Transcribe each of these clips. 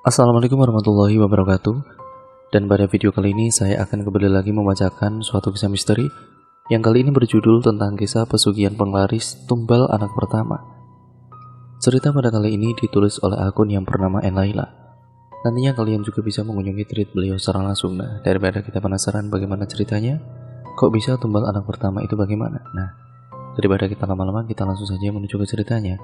Assalamualaikum warahmatullahi wabarakatuh. Dan pada video kali ini saya akan kembali lagi membacakan suatu kisah misteri yang kali ini berjudul tentang kisah pesugihan penglaris tumbal anak pertama. Cerita pada kali ini ditulis oleh akun yang bernama Enlaila. Nantinya kalian juga bisa mengunjungi tweet beliau secara langsung. Nah, daripada kita penasaran bagaimana ceritanya, kok bisa tumbal anak pertama itu bagaimana? Nah, daripada kita lama-lama, kita langsung saja menuju ke ceritanya.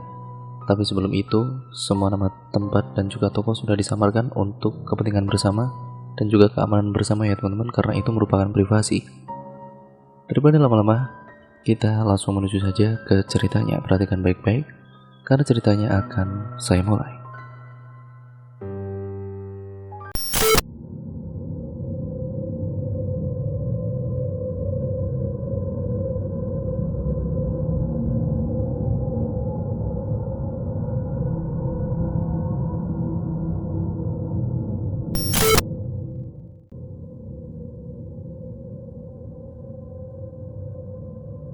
Tapi sebelum itu, semua nama tempat dan juga toko sudah disamarkan untuk kepentingan bersama dan juga keamanan bersama ya teman-teman, karena itu merupakan privasi. Daripada lama-lama, kita langsung menuju saja ke ceritanya. Perhatikan baik-baik, karena ceritanya akan saya mulai.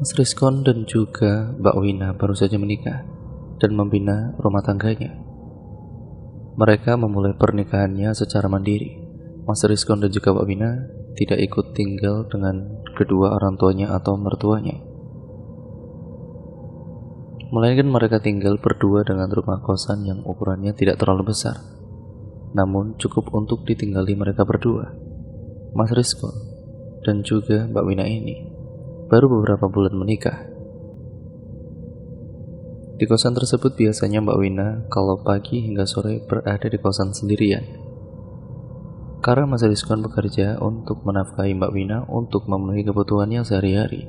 Mas Rizkon dan juga Mbak Wina baru saja menikah dan membina rumah tangganya. Mereka memulai pernikahannya secara mandiri. Mas Rizkon dan juga Mbak Wina tidak ikut tinggal dengan kedua orang tuanya atau mertuanya, melainkan mereka tinggal berdua dengan rumah kosan yang ukurannya tidak terlalu besar, namun cukup untuk ditinggali mereka berdua. Mas Rizkon dan juga Mbak Wina ini baru beberapa bulan menikah. Di kosan tersebut biasanya Mbak Wina kalau pagi hingga sore berada di kosan sendirian. Karena Mas Rizkon bekerja untuk menafkahi Mbak Wina untuk memenuhi kebutuhannya sehari-hari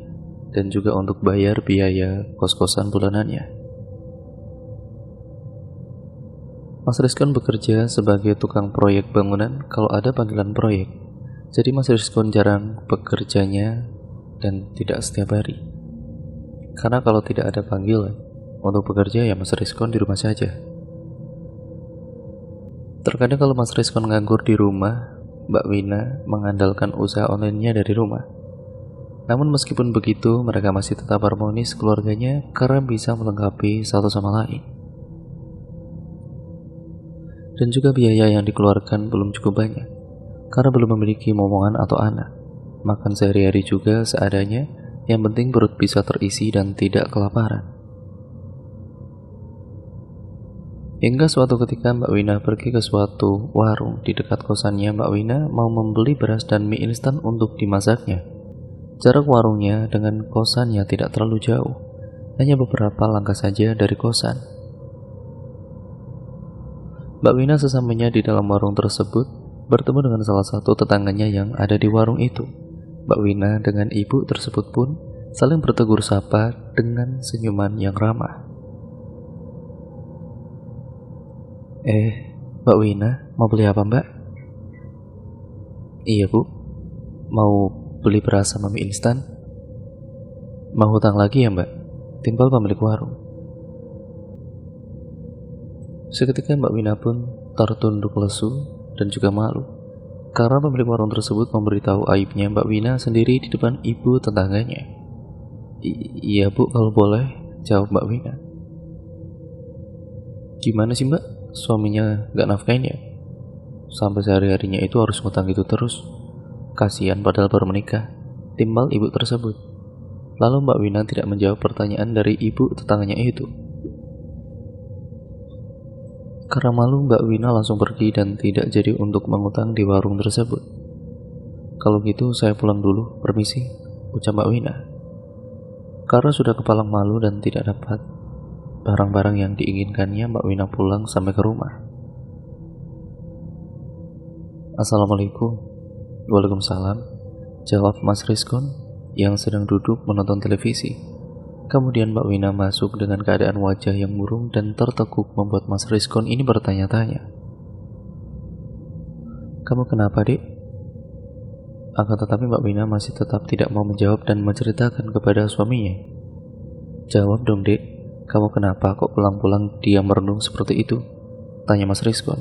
dan juga untuk bayar biaya kos-kosan bulanannya. Mas Rizkon bekerja sebagai tukang proyek bangunan kalau ada panggilan proyek. Jadi Mas Rizkon jarang bekerjanya dan tidak setiap hari. Karena kalau tidak ada panggilan untuk bekerja, ya Mas Rizkon di rumah saja. Terkadang kalau Mas Rizkon nganggur di rumah, Mbak Wina mengandalkan usaha online-nya dari rumah. Namun meskipun begitu, mereka masih tetap harmonis keluarganya karena bisa melengkapi satu sama lain. Dan juga biaya yang dikeluarkan belum cukup banyak, karena belum memiliki momongan atau anak. Makan sehari-hari juga seadanya, yang penting perut bisa terisi dan tidak kelaparan. Hingga suatu ketika Mbak Wina pergi ke suatu warung di dekat kosannya. Mbak Wina mau membeli beras dan mie instan untuk dimasaknya. Jarak warungnya dengan kosannya tidak terlalu jauh, hanya beberapa langkah saja dari kosan. Mbak Wina sesampainya di dalam warung tersebut bertemu dengan salah satu tetangganya yang ada di warung itu. Mbak Wina dengan ibu tersebut pun saling bertegur sapa dengan senyuman yang ramah. Mbak Wina, mau beli apa Mbak? Iya Bu, mau beli beras sama mie instan. Mau hutang lagi ya Mbak? Timbal pemilik warung. Seketika Mbak Wina pun tertunduk lesu dan juga malu, karena pemilik warung tersebut memberitahu aibnya Mbak Wina sendiri di depan ibu tetangganya. Iya Bu, kalau boleh, jawab Mbak Wina. Gimana sih Mbak? Suaminya gak nafkain ya? Sampai sehari-harinya itu harus ngutang gitu terus. Kasihan padahal baru menikah, timbal ibu tersebut. Lalu Mbak Wina tidak menjawab pertanyaan dari ibu tetangganya itu. Karena malu, Mbak Wina langsung pergi dan tidak jadi untuk mengutang di warung tersebut. Kalau gitu saya pulang dulu, permisi, ucap Mbak Wina. Karena sudah kepalang malu dan tidak dapat barang-barang yang diinginkannya, Mbak Wina pulang sampai ke rumah. Assalamualaikum. Waalaikumsalam, jawab Mas Rizkon yang sedang duduk menonton televisi. Kemudian Mbak Wina masuk dengan keadaan wajah yang murung dan tertekuk membuat Mas Rizkon ini bertanya-tanya. Kamu kenapa Dek? Akan tetapi Mbak Wina masih tetap tidak mau menjawab dan menceritakan kepada suaminya. Jawab dong Dek, kamu kenapa kok pulang-pulang diam merenung seperti itu? Tanya Mas Rizkon.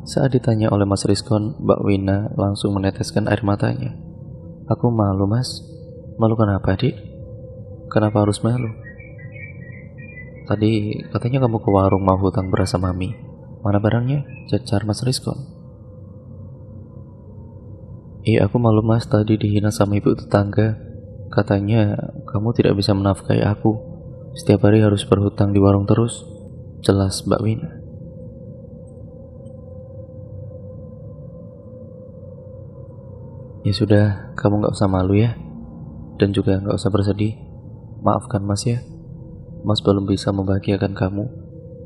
Saat ditanya oleh Mas Rizkon, Mbak Wina langsung meneteskan air matanya. Aku malu Mas. Malu kenapa Dik? Kenapa harus malu? Tadi katanya kamu ke warung mau hutang beras sama Mami. Mana barangnya? Cacar Mas Rizkon. Iya, aku malu Mas, tadi dihina sama ibu tetangga. Katanya kamu tidak bisa menafkahi aku. Setiap hari harus berhutang di warung terus. Jelas Mbak Wina. Ya sudah, kamu gak usah malu ya. Dan juga gak usah bersedih. Maafkan Mas ya. Mas belum bisa membahagiakan kamu.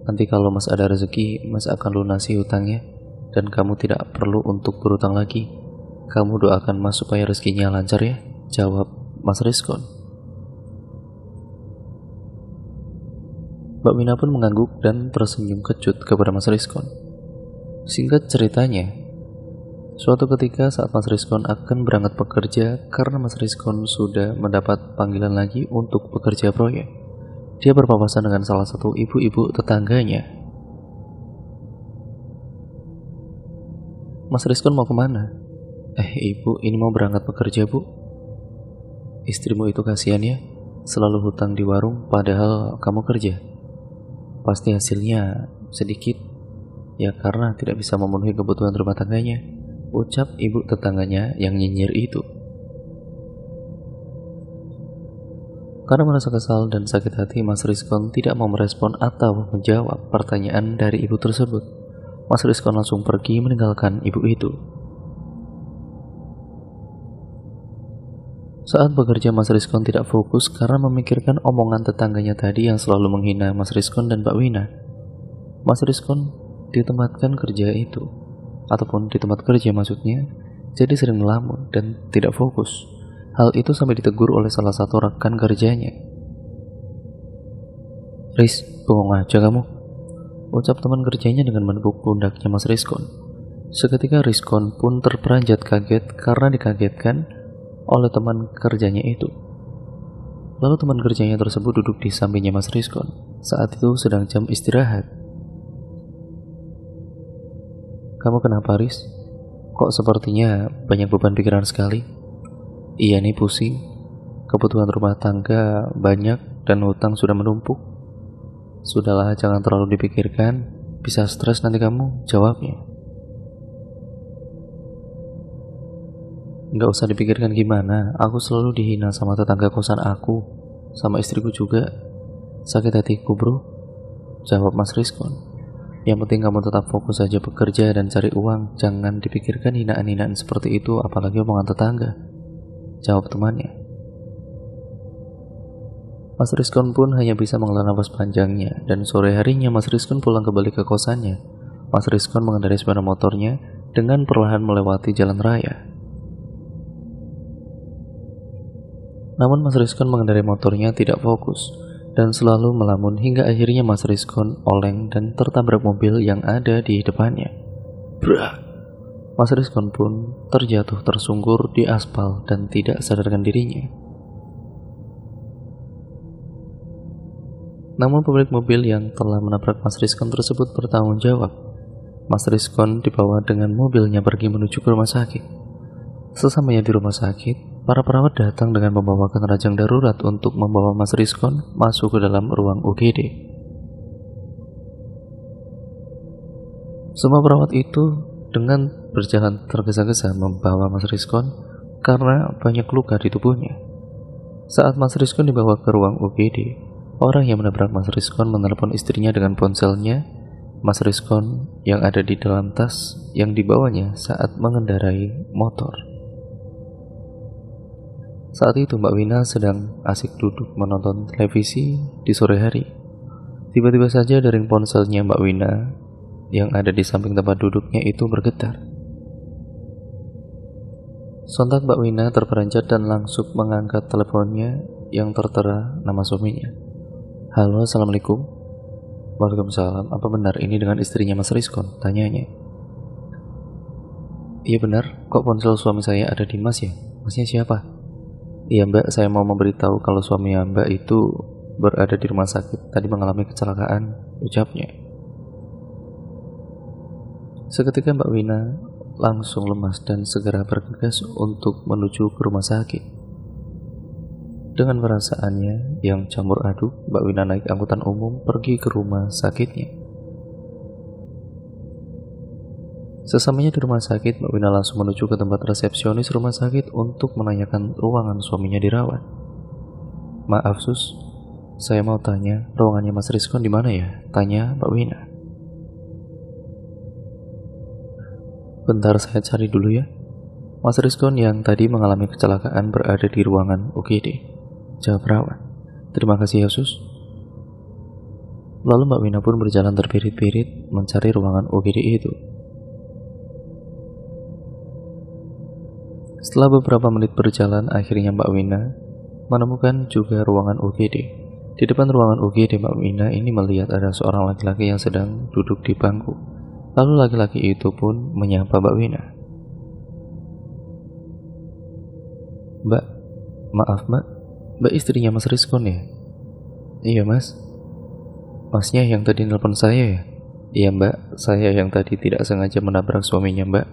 Nanti kalau Mas ada rezeki, Mas akan lunasi hutangnya. Dan kamu tidak perlu untuk berhutang lagi. Kamu doakan Mas supaya rezekinya lancar ya. Jawab Mas Rizkon. Mbak Wina pun mengangguk dan tersenyum kecut kepada Mas Rizkon. Singkat ceritanya, suatu ketika saat Mas Rizkon akan berangkat bekerja karena Mas Rizkon sudah mendapat panggilan lagi untuk bekerja proyek, dia berpapasan dengan salah satu ibu-ibu tetangganya. Mas Rizkon mau kemana? Ibu, ini mau berangkat bekerja bu. Istrimu itu kasihan ya, selalu hutang di warung padahal kamu kerja. Pasti hasilnya sedikit, ya karena tidak bisa memenuhi kebutuhan rumah tangganya, ucap ibu tetangganya yang nyinyir itu. Karena merasa kesal dan sakit hati, Mas Rizkon tidak mau merespon atau menjawab pertanyaan dari ibu tersebut. Mas Rizkon langsung pergi meninggalkan ibu itu. Saat bekerja, Mas Rizkon tidak fokus karena memikirkan omongan tetangganya tadi yang selalu menghina Mas Rizkon dan Mbak Wina. Mas Rizkon ditempatkan kerja itu, ataupun di tempat kerja maksudnya, jadi sering melamun dan tidak fokus. Hal itu sampai ditegur oleh salah satu rekan kerjanya. Riz, bengong aja kamu, ucap teman kerjanya dengan menepuk pundaknya Mas Rizkon. Seketika Rizkon pun terperanjat kaget karena dikagetkan oleh teman kerjanya itu. Lalu teman kerjanya tersebut duduk di sampingnya Mas Rizkon. Saat itu sedang jam istirahat. Kamu kenapa Riz? Kok sepertinya banyak beban pikiran sekali? Iya nih pusing. Kebutuhan rumah tangga banyak dan hutang sudah menumpuk. Sudahlah, jangan terlalu dipikirkan. Bisa stres nanti kamu, jawabnya. Nggak usah dipikirkan gimana, aku selalu dihina sama tetangga kosan aku, sama istriku juga. Sakit hatiku bro, jawab Mas Rizkon. Yang penting kamu tetap fokus saja bekerja dan cari uang. Jangan dipikirkan hinaan-hinaan seperti itu, apalagi omongan tetangga, jawab temannya. Mas Rizkon pun hanya bisa menghela nafas panjangnya. Dan sore harinya Mas Rizkon pulang kembali ke kosannya. Mas Rizkon mengendarai sepeda motornya dengan perlahan melewati jalan raya. Namun Mas Rizkon mengendarai motornya tidak fokus dan selalu melamun hingga akhirnya Mas Rizkon oleng dan tertabrak mobil yang ada di depannya. Brak! Mas Rizkon pun terjatuh tersungkur di aspal dan tidak sadarkan dirinya. Namun pemilik mobil yang telah menabrak Mas Rizkon tersebut bertanggung jawab. Mas Rizkon dibawa dengan mobilnya pergi menuju ke rumah sakit. Sesamanya di rumah sakit, para perawat datang dengan membawakan ranjang darurat untuk membawa Mas Rizkon masuk ke dalam ruang UGD. Semua perawat itu dengan berjalan tergesa-gesa membawa Mas Rizkon karena banyak luka di tubuhnya. Saat Mas Rizkon dibawa ke ruang UGD, orang yang menabrak Mas Rizkon menelepon istrinya dengan ponselnya Mas Rizkon yang ada di dalam tas yang dibawanya saat mengendarai motor. Saat itu Mbak Wina sedang asik duduk menonton televisi di sore hari. Tiba-tiba saja dering ponselnya Mbak Wina yang ada di samping tempat duduknya itu bergetar. Sontak Mbak Wina terperanjat dan langsung mengangkat teleponnya yang tertera nama suaminya. Halo, assalamualaikum. Waalaikumsalam. Apa benar ini dengan istrinya Mas Rizkon? Tanyanya. Iya benar, kok ponsel suami saya ada di Mas ya? Masnya siapa? Iya Mbak, saya mau memberitahu kalau suami Mbak itu berada di rumah sakit, tadi mengalami kecelakaan, ucapnya. Seketika Mbak Wina langsung lemas dan segera bergegas untuk menuju ke rumah sakit. Dengan perasaannya yang campur aduk, Mbak Wina naik angkutan umum pergi ke rumah sakitnya. Sesamanya di rumah sakit, Mbak Wina langsung menuju ke tempat resepsionis rumah sakit untuk menanyakan ruangan suaminya dirawat. "Maaf sus, saya mau tanya, ruangannya Mas Rizkon di mana ya?" tanya Mbak Wina. "Bentar, saya cari dulu ya." Mas Rizkon yang tadi mengalami kecelakaan berada di ruangan UGD. Jawab perawat. "Terima kasih ya sus." Lalu Mbak Wina pun berjalan terpirit-pirit mencari ruangan UGD itu. Setelah beberapa menit berjalan, akhirnya Mbak Wina menemukan juga ruangan UGD. Di depan ruangan UGD, Mbak Wina ini melihat ada seorang laki-laki yang sedang duduk di bangku. Lalu laki-laki itu pun menyapa Mbak Wina. "Mbak, maaf Mbak istrinya Mas Rizkon ya?" "Iya mas." "Masnya yang tadi nelpon saya ya?" "Iya Mbak, saya yang tadi tidak sengaja menabrak suaminya Mbak.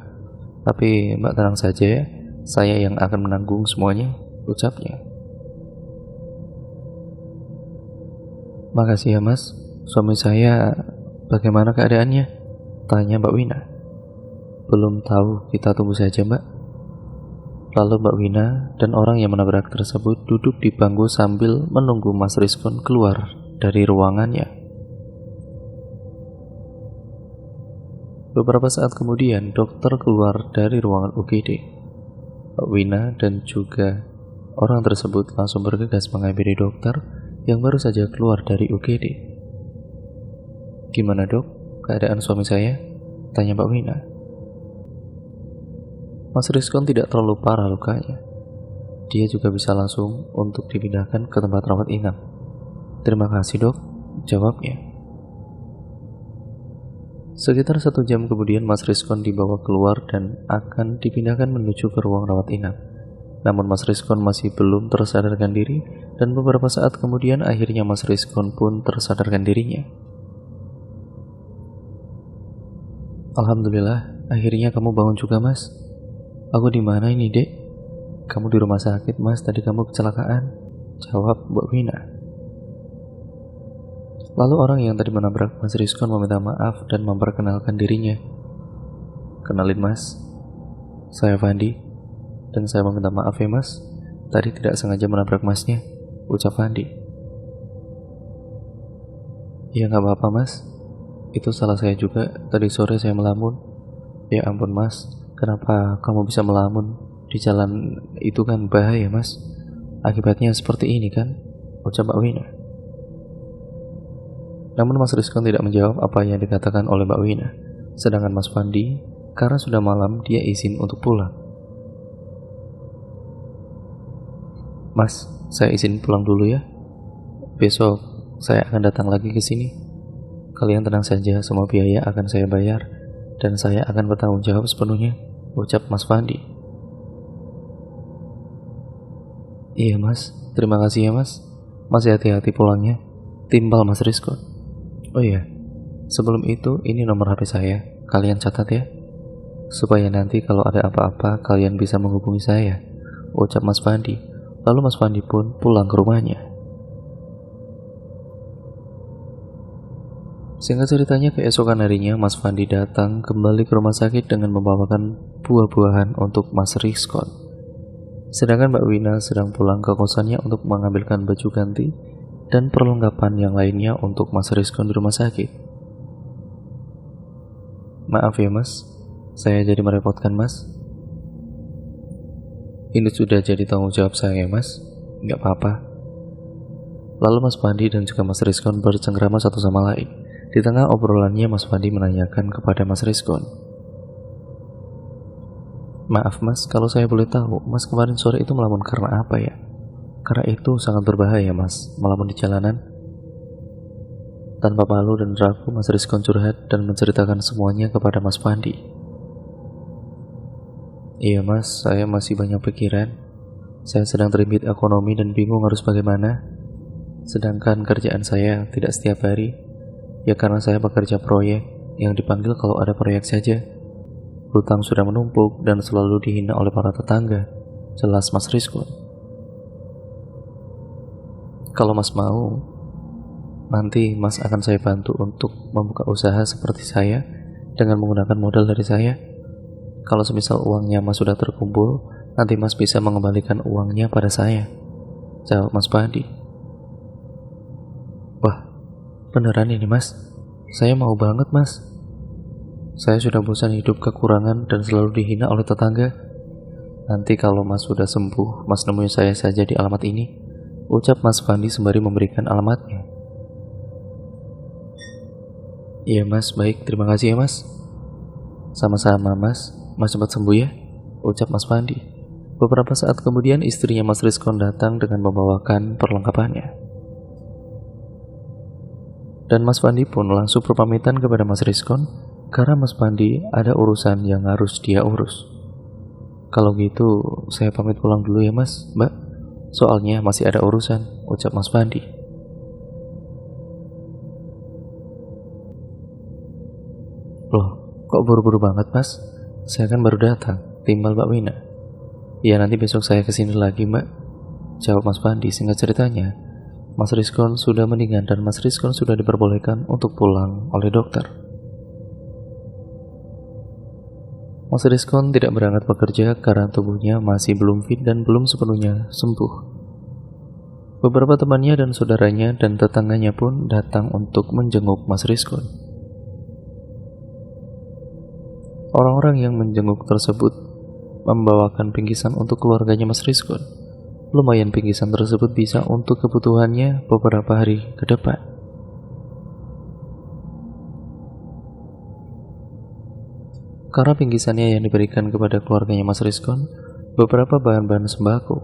Tapi Mbak tenang saja ya, saya yang akan menanggung semuanya," ucapnya. "Makasih ya mas, suami saya bagaimana keadaannya?" tanya Mbak Wina. "Belum tahu, kita tunggu saja Mbak." Lalu Mbak Wina dan orang yang menabrak tersebut duduk di bangku sambil menunggu Mas Rizkon keluar dari ruangannya. Beberapa saat kemudian, dokter keluar dari ruangan UGD. Mbak Wina dan juga orang tersebut langsung bergegas menghampiri dokter yang baru saja keluar dari UGD. "Gimana dok, keadaan suami saya?" tanya Mbak Wina. Mas Rizkon tidak terlalu parah lukanya. Dia juga bisa langsung untuk dipindahkan ke tempat rawat inap. "Terima kasih dok," jawabnya. Sekitar 1 jam kemudian Mas Rizkon dibawa keluar dan akan dipindahkan menuju ke ruang rawat inap. Namun Mas Rizkon masih belum tersadarkan diri, dan beberapa saat kemudian akhirnya Mas Rizkon pun tersadarkan dirinya. "Alhamdulillah, akhirnya kamu bangun juga mas." "Aku di mana ini dek?" "Kamu di rumah sakit mas, tadi kamu kecelakaan," jawab Mbak Wina. Lalu orang yang tadi menabrak Mas Rizkon meminta maaf dan memperkenalkan dirinya. "Kenalin mas, saya Fandi, dan saya meminta maaf ya mas, tadi tidak sengaja menabrak masnya," ucap Fandi. "Ya nggak apa-apa mas, itu salah saya juga, tadi sore saya melamun." "Ya ampun mas, kenapa kamu bisa melamun? Di jalan itu kan bahaya mas, akibatnya seperti ini kan," ucap Mbak Wina. Namun Mas Rizkon tidak menjawab apa yang dikatakan oleh Mbak Wina. Sedangkan Mas Fandi, karena sudah malam, dia izin untuk pulang. "Mas, saya izin pulang dulu ya. Besok saya akan datang lagi ke sini. Kalian tenang saja, semua biaya akan saya bayar dan saya akan bertanggung jawab sepenuhnya," ucap Mas Fandi. "Iya mas, terima kasih ya mas. Masih hati-hati pulangnya," timbal Mas Rizkon. "Oh iya, sebelum itu ini nomor HP saya, kalian catat ya, supaya nanti kalau ada apa-apa kalian bisa menghubungi saya," ucap Mas Fandi. Lalu Mas Fandi pun pulang ke rumahnya. Singkat ceritanya, keesokan harinya Mas Fandi datang kembali ke rumah sakit dengan membawakan buah-buahan untuk Mas Rizkon. Sedangkan Mbak Wina sedang pulang ke kosannya untuk mengambilkan baju ganti dan perlengkapan yang lainnya untuk Mas Rizkon di rumah sakit. "Maaf ya mas, saya jadi merepotkan mas. Ini sudah jadi tanggung jawab saya mas, nggak apa-apa." Lalu Mas Fandi dan juga Mas Rizkon bercengkrama satu sama lain. Di tengah obrolannya Mas Fandi menanyakan kepada Mas Rizkon, "Maaf mas, kalau saya boleh tahu, mas kemarin sore itu melamun karena apa ya? Karena itu sangat berbahaya mas, melamun di jalanan." Tanpa malu dan ragu, Mas Rizkon curhat dan menceritakan semuanya kepada Mas Fandi. "Iya mas, saya masih banyak pikiran. Saya sedang terhimpit ekonomi dan bingung harus bagaimana. Sedangkan kerjaan saya tidak setiap hari. Ya karena saya bekerja proyek, yang dipanggil kalau ada proyek saja. Hutang sudah menumpuk dan selalu dihina oleh para tetangga," jelas Mas Rizkon. Kalau Mas mau, nanti Mas akan saya bantu untuk membuka usaha seperti saya dengan menggunakan modal dari saya. Kalau semisal uangnya Mas sudah terkumpul, nanti Mas bisa mengembalikan uangnya pada saya, jawab Mas Pandi. Wah, beneran ini Mas? Saya mau banget Mas. Saya sudah bosan hidup kekurangan dan selalu dihina oleh tetangga. Nanti kalau Mas sudah sembuh, Mas nemuin saya saja di alamat ini, ucap Mas Pandi sembari memberikan alamatnya. Iya Mas, baik, terima kasih ya Mas. Sama-sama Mas, Mas cepat sembuh ya, ucap Mas Pandi. Beberapa saat kemudian istrinya Mas Rizkon datang dengan membawakan perlengkapannya. Dan Mas Pandi pun langsung berpamitan kepada Mas Rizkon karena Mas Pandi ada urusan yang harus dia urus. Kalau gitu, saya pamit pulang dulu ya Mas, Mbak. Soalnya masih ada urusan, ucap Mas Pandi. Loh, kok buru-buru banget Mas? Saya kan baru datang, timbal Mbak Wina. Ya nanti besok saya kesini lagi Mbak, jawab Mas Pandi. Singkat ceritanya, Mas Rizkon sudah meninggal dan Mas Rizkon sudah diperbolehkan untuk pulang oleh dokter. Mas Rizkon tidak berangkat bekerja karena tubuhnya masih belum fit dan belum sepenuhnya sembuh. Beberapa temannya dan saudaranya dan tetangganya pun datang untuk menjenguk Mas Rizkon. Orang-orang yang menjenguk tersebut membawakan bingkisan untuk keluarganya Mas Rizkon. Lumayan bingkisan tersebut bisa untuk kebutuhannya beberapa hari ke depan. Karena bingkisannya yang diberikan kepada keluarganya Mas Rizkon beberapa bahan-bahan sembako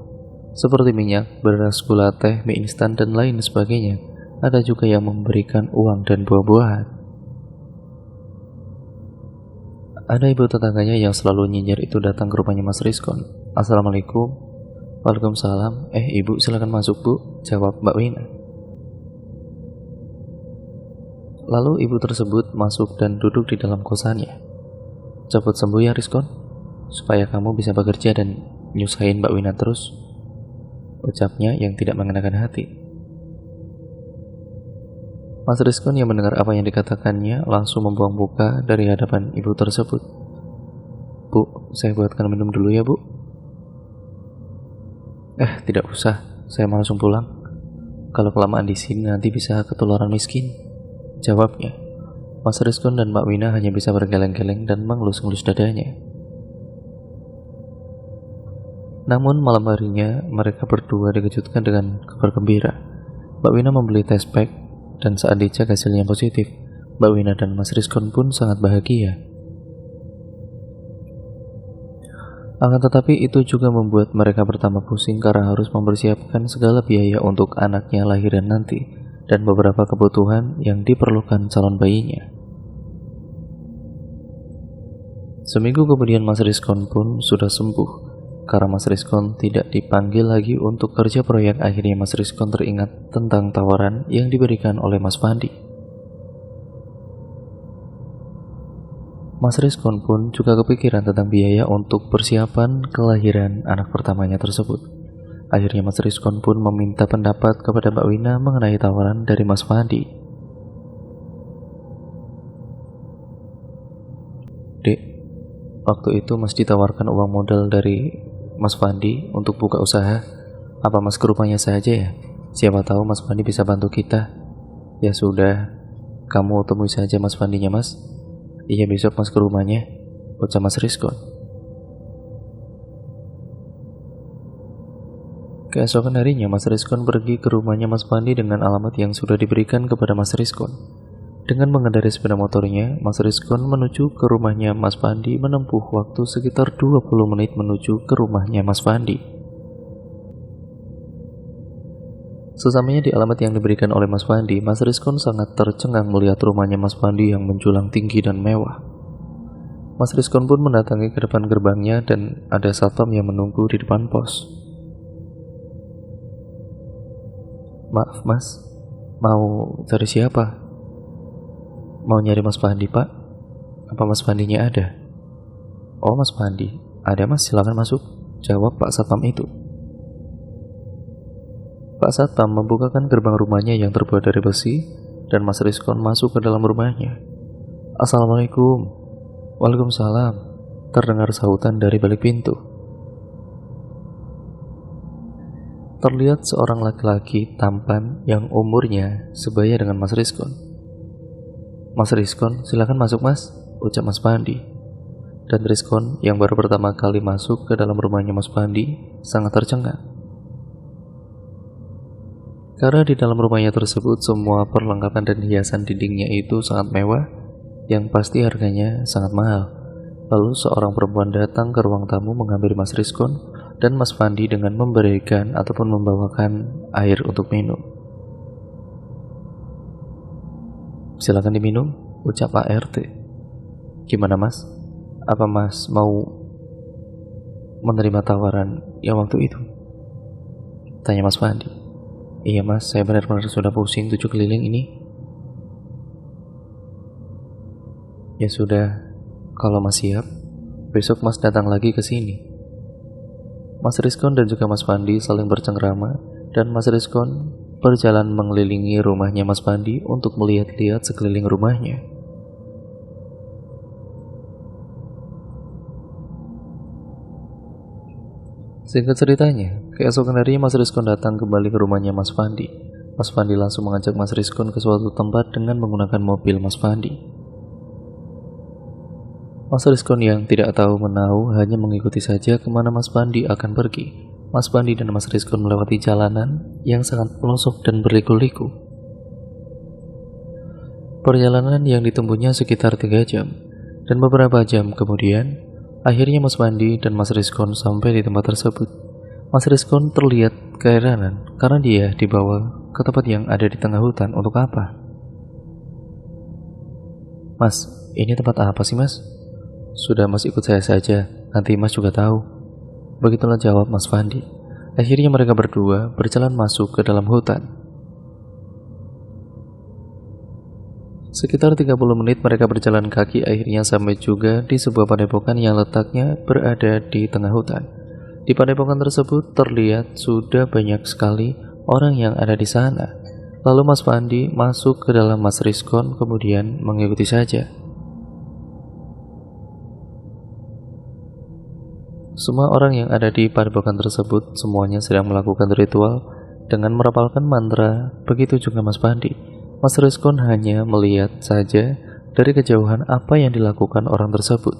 seperti minyak, beras, gula, teh, mie instan, dan lain sebagainya. Ada juga yang memberikan uang dan buah-buahan. Ada ibu tetangganya yang selalu nyinyir itu datang ke rumahnya Mas Rizkon. Assalamualaikum. Waalaikumsalam. Ibu silakan masuk Bu, jawab Mbak Wina. Lalu ibu tersebut masuk dan duduk di dalam kosannya. Cepat sembuh ya Rizkon, supaya kamu bisa bekerja dan nyusahin Mbak Wina terus, ucapnya yang tidak mengenakan hati. Mas Rizkon yang mendengar apa yang dikatakannya langsung membuang muka dari hadapan ibu tersebut. Bu, saya buatkan minum dulu ya Bu. Tidak usah, saya mau langsung pulang. Kalau kelamaan di sini nanti bisa ketularan miskin, jawabnya. Mas Rizkon dan Mbak Wina hanya bisa bergeleng-geleng dan mengelus-ngelus dadanya. Namun malam harinya mereka berdua dikejutkan dengan kabar gembira. Mbak Wina membeli test pack dan saat dicek hasilnya positif, Mbak Wina dan Mas Rizkon pun sangat bahagia. Akan tetapi itu juga membuat mereka bertambah pusing karena harus mempersiapkan segala biaya untuk anaknya lahiran nanti dan beberapa kebutuhan yang diperlukan calon bayinya. Seminggu kemudian Mas Rizkon pun sudah sembuh. Karena Mas Rizkon tidak dipanggil lagi untuk kerja proyek, akhirnya Mas Rizkon teringat tentang tawaran yang diberikan oleh Mas Pandi. Mas Rizkon pun juga kepikiran tentang biaya untuk persiapan kelahiran anak pertamanya tersebut. Akhirnya Mas Rizkon pun meminta pendapat kepada Mbak Wina mengenai tawaran dari Mas Pandi. Dek, waktu itu Mas ditawarkan uang modal dari Mas Pandi untuk buka usaha. Apa Mas ke rumahnya saja ya? Siapa tahu Mas Pandi bisa bantu kita. Ya sudah, kamu temui saja Mas Pandinya Mas. Iya besok Mas ke rumahnya, ucap Mas Rizkon. Keesokan harinya Mas Rizkon pergi ke rumahnya Mas Pandi dengan alamat yang sudah diberikan kepada Mas Rizkon. Dengan mengendarai sepeda motornya, Mas Rizkon menuju ke rumahnya Mas Pandi menempuh waktu sekitar 20 menit menuju ke rumahnya Mas Pandi. Sesamanya di alamat yang diberikan oleh Mas Pandi, Mas Rizkon sangat tercengang melihat rumahnya Mas Pandi yang menjulang tinggi dan mewah. Mas Rizkon pun mendatangi ke depan gerbangnya dan ada satpam yang menunggu di depan pos. Maaf Mas, mau cari siapa? Mau nyari Mas Pandi Pak? Apa Mas Pandinya ada? Oh Mas Pandi, ada Mas, silakan masuk, jawab Pak Satpam itu. Pak Satpam membukakan gerbang rumahnya yang terbuat dari besi, dan Mas Rizkon masuk ke dalam rumahnya. "Assalamualaikum." "Waalaikumsalam," terdengar sahutan dari balik pintu. Terlihat seorang laki-laki tampan yang umurnya sebaya dengan Mas Rizkon. "Mas Rizkon, silakan masuk Mas," ucap Mas Pandi. Dan Rizkon yang baru pertama kali masuk ke dalam rumahnya Mas Pandi sangat tercengang. Karena di dalam rumahnya tersebut semua perlengkapan dan hiasan dindingnya itu sangat mewah, yang pasti harganya sangat mahal. Lalu seorang perempuan datang ke ruang tamu mengambil Mas Rizkon dan Mas Pandi dengan memberikan ataupun membawakan air untuk minum. "Silakan diminum," ucap Pak RT. "Gimana Mas? Apa Mas mau menerima tawaran yang waktu itu?" tanya Mas Pandi. "Iya Mas, saya benar-benar sudah pusing 7 keliling ini." "Ya sudah, kalau Mas siap, besok Mas datang lagi ke sini." Mas Rizkon dan juga Mas Pandi saling bercengkrama, dan Mas Rizkon berjalan mengelilingi rumahnya Mas Pandi untuk melihat-lihat sekeliling rumahnya. Singkat ceritanya, keesokan harinya Mas Rizkon datang kembali ke rumahnya Mas Pandi. Mas Pandi langsung mengajak Mas Rizkon ke suatu tempat dengan menggunakan mobil Mas Pandi. Mas Rizkon yang tidak tahu menahu hanya mengikuti saja kemana Mas Pandi akan pergi. Mas Pandi dan Mas Rizkon melewati jalanan yang sangat pelosok dan berliku-liku. Perjalanan yang ditempuhnya sekitar 3 jam, dan beberapa jam kemudian, akhirnya Mas Pandi dan Mas Rizkon sampai di tempat tersebut. Mas Rizkon terlihat keheranan karena dia dibawa ke tempat yang ada di tengah hutan. "Untuk apa?" "Mas, ini tempat apa sih Mas?" "Sudah Mas ikut saya saja, nanti Mas juga tahu." Begitulah jawab Mas Pandi. Akhirnya mereka berdua berjalan masuk ke dalam hutan. Sekitar 30 menit mereka berjalan kaki, akhirnya sampai juga di sebuah padepokan yang letaknya berada di tengah hutan. Di padepokan tersebut terlihat sudah banyak sekali orang yang ada di sana. Lalu Mas Pandi masuk ke dalam Mas Rizkon kemudian mengikuti saja. Semua orang yang ada di padepokan tersebut semuanya sedang melakukan ritual dengan merapalkan mantra, begitu juga Mas Pandi. Mas Rizkon hanya melihat saja dari kejauhan apa yang dilakukan orang tersebut.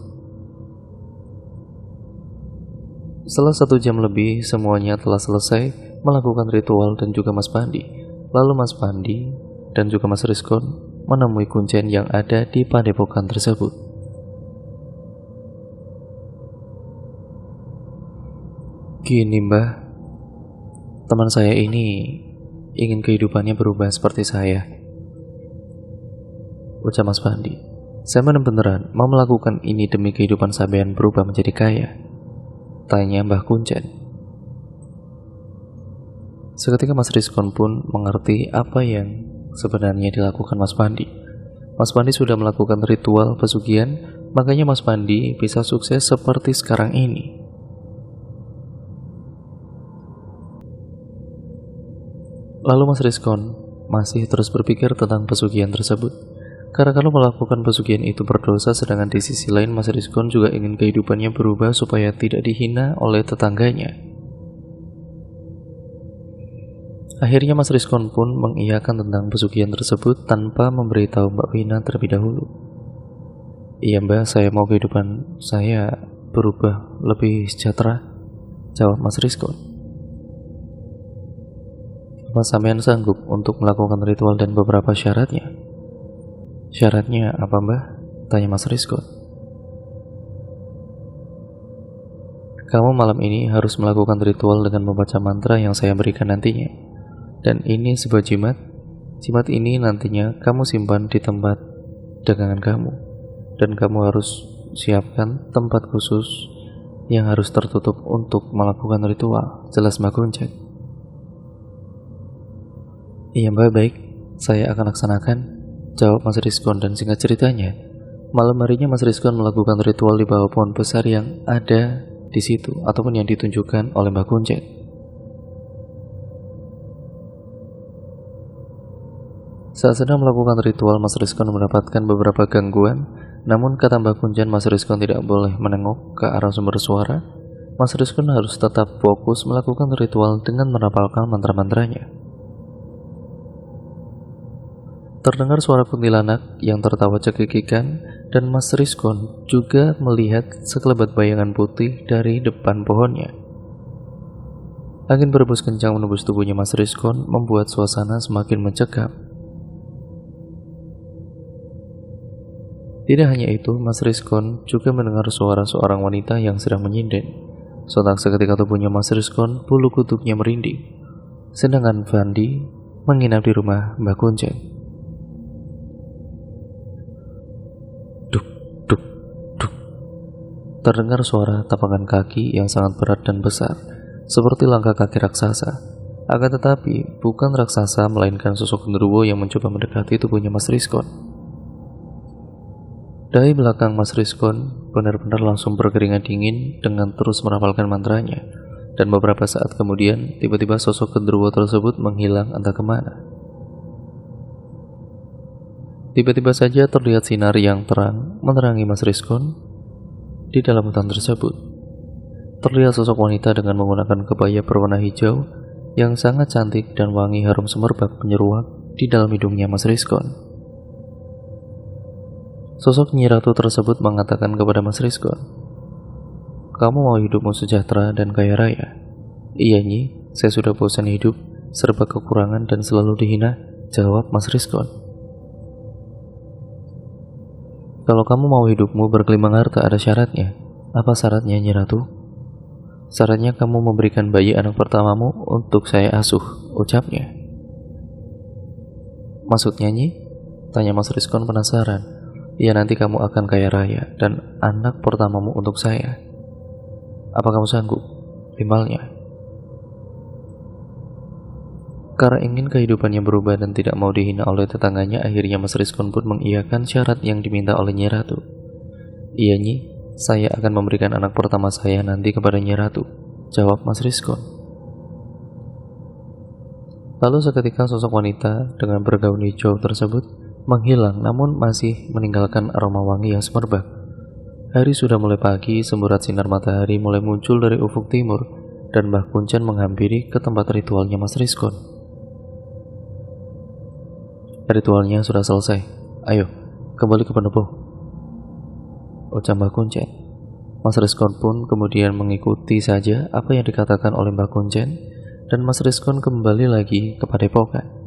Setelah 1 jam lebih, semuanya telah selesai melakukan ritual dan juga Mas Pandi. Lalu Mas Pandi dan juga Mas Rizkon menemui kuncen yang ada di padepokan tersebut. "Gini Mbah, teman saya ini ingin kehidupannya berubah seperti saya," ucap Mas Pandi. "Saya benar-benar mau melakukan ini demi kehidupan sampean berubah menjadi kaya," tanya Mbah Kuncen. Seketika Mas Rizkon pun mengerti apa yang sebenarnya dilakukan Mas Pandi. Mas Pandi sudah melakukan ritual pesugihan, makanya Mas Pandi bisa sukses seperti sekarang ini. Lalu Mas Rizkon masih terus berpikir tentang pesugihan tersebut. Karena kalau melakukan pesugihan itu berdosa, sedangkan di sisi lain Mas Rizkon juga ingin kehidupannya berubah supaya tidak dihina oleh tetangganya. Akhirnya Mas Rizkon pun mengiyakan tentang pesugihan tersebut tanpa memberitahu Mbak Wina terlebih dahulu. "Iya Mbak, saya mau kehidupan saya berubah lebih sejahtera," jawab Mas Rizkon. "Apa sampean sanggup untuk melakukan ritual dan beberapa syaratnya?" "Syaratnya apa Mbah?" tanya Mas Rizkon. "Kamu malam ini harus melakukan ritual dengan membaca mantra yang saya berikan nantinya. Dan ini sebuah jimat. Jimat ini nantinya kamu simpan di tempat dagangan kamu. Dan kamu harus siapkan tempat khusus yang harus tertutup untuk melakukan ritual," jelas Mbah Kuncen. "Iya Mbak, baik, saya akan laksanakan," jawab Mas Rizkon. Dan singkat ceritanya, malam harinya Mas Rizkon melakukan ritual di bawah pohon besar yang ada di situ ataupun yang ditunjukkan oleh Mbah Kuncen. Saat sedang melakukan ritual, Mas Rizkon mendapatkan beberapa gangguan. Namun kata Mbak Kunjan, Mas Rizkon tidak boleh menengok ke arah sumber suara. Mas Rizkon harus tetap fokus melakukan ritual dengan merapalkan mantra-mantranya. Terdengar suara kuntilanak yang tertawa cekikikan, dan Mas Rizkon juga melihat sekelebat bayangan putih dari depan pohonnya. Angin berembus kencang menembus tubuhnya Mas Rizkon, membuat suasana semakin mencekam. Tidak hanya itu, Mas Rizkon juga mendengar suara seorang wanita yang sedang menyinden. Sontak seketika tubuhnya Mas Rizkon, bulu kuduknya merinding. Sedangkan Fandi menginap di rumah Mbak Kunjan. Duk, duk, duk. Terdengar suara tapakan kaki yang sangat berat dan besar, seperti langkah kaki raksasa. Akan tetapi, bukan raksasa, melainkan sosok genderuwo yang mencoba mendekati tubuhnya Mas Rizkon. Dahi belakang Mas Rizkon benar-benar langsung berkeringat dingin dengan terus merapalkan mantranya. Dan beberapa saat kemudian, tiba-tiba sosok genderuwo tersebut menghilang entah kemana. Tiba-tiba saja terlihat sinar yang terang menerangi Mas Rizkon di dalam hutan tersebut. Terlihat sosok wanita dengan menggunakan kebaya berwarna hijau yang sangat cantik dan wangi harum semerbak menyeruak di dalam hidungnya Mas Rizkon. Sosok Nyi Ratu tersebut mengatakan kepada Mas Rizkon, "Kamu mau hidupmu sejahtera dan kaya raya?" "Iya Nyi, saya sudah bosan hidup, serba kekurangan dan selalu dihina," jawab Mas Rizkon. "Kalau kamu mau hidupmu berkelimpang harta ada syaratnya." "Apa syaratnya Nyi Ratu?" "Syaratnya kamu memberikan bayi anak pertamamu untuk saya asuh," ucapnya. "Maksudnya Nyi?" tanya Mas Rizkon penasaran. "Ya nanti kamu akan kaya raya dan anak pertamamu untuk saya. Apa kamu sanggup?" Timbalnya. Karena ingin kehidupannya berubah dan tidak mau dihina oleh tetangganya, akhirnya Mas Rizkon pun mengiyakan syarat yang diminta oleh Nyi Ratu. "Iya Nyi, saya akan memberikan anak pertama saya nanti kepada Nyi Ratu," jawab Mas Rizkon. Lalu seketika sosok wanita dengan bergaun hijau tersebut menghilang, namun masih meninggalkan aroma wangi yang semerbak. Hari sudah mulai pagi, semburat sinar matahari mulai muncul dari ufuk timur, dan Mbah Kunjan menghampiri ke tempat ritualnya Mas Rizkon. "Ritualnya sudah selesai. Ayo, kembali ke pendopo," ucap Mbah Kunjan. Mas Rizkon pun kemudian mengikuti saja apa yang dikatakan oleh Mbah Kunjan, dan Mas Rizkon kembali lagi ke padepokan.